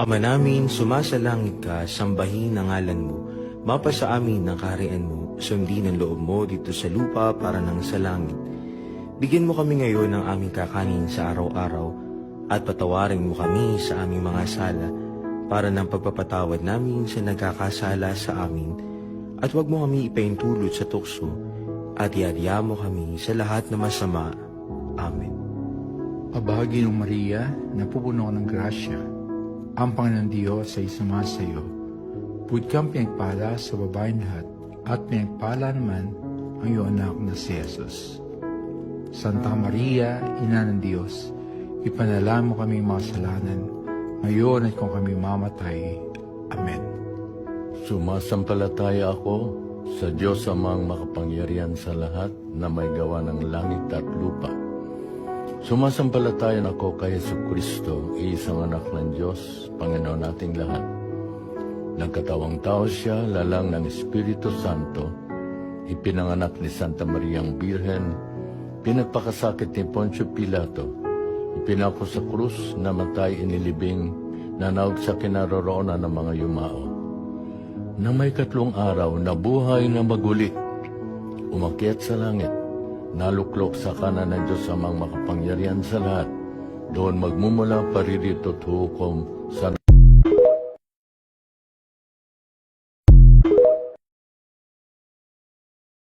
Ama namin, sumasalangit ka, sambahin ang ngalan mo. Mapasa amin ang kaharian mo, sundin ang loob mo dito sa lupa para nang sa langit. Bigyan mo kami ngayon ng aming kakanin sa araw-araw at patawarin mo kami sa aming mga sala para ng pagpapatawad namin sa nagkakasala sa amin. At huwag mo kami ipaintulot sa tukso at iadya mo kami sa lahat na masama. Amen. Pabahagi ng Maria, napupuno ng grasya, ang Panginoon Diyos ay sumasa iyo. Bukod kang pinagpala sa babaeng lahat, at pinagpala naman ang iyong anak na si Jesus. Santa Maria, Ina ng Diyos, ipanalangin mo kami makasalanan, ngayon at kung kami mamatay. Amen. Sumasampalataya ako sa Diyos Amang makapangyarihan sa lahat na may gawa ng langit at lupa. Sumasampalatayan ako kay Jesucristo, isang anak ng Diyos, Panginoon nating lahat. Nagkatawang tao siya, lalang ng Espiritu Santo, ipinanganak ni Santa Mariang Birhen, pinagpakasakit ni Poncio Pilato, ipinako sa krus, namatay, inilibing, nanawag sa kinaroroonan ng mga yumao. Nang may 3 araw, nabuhay na magulit, umakyat sa langit, naluklok sa kanan ng Diyos Amang makapangyarihan sa lahat, doon magmumula paririto at hukom sa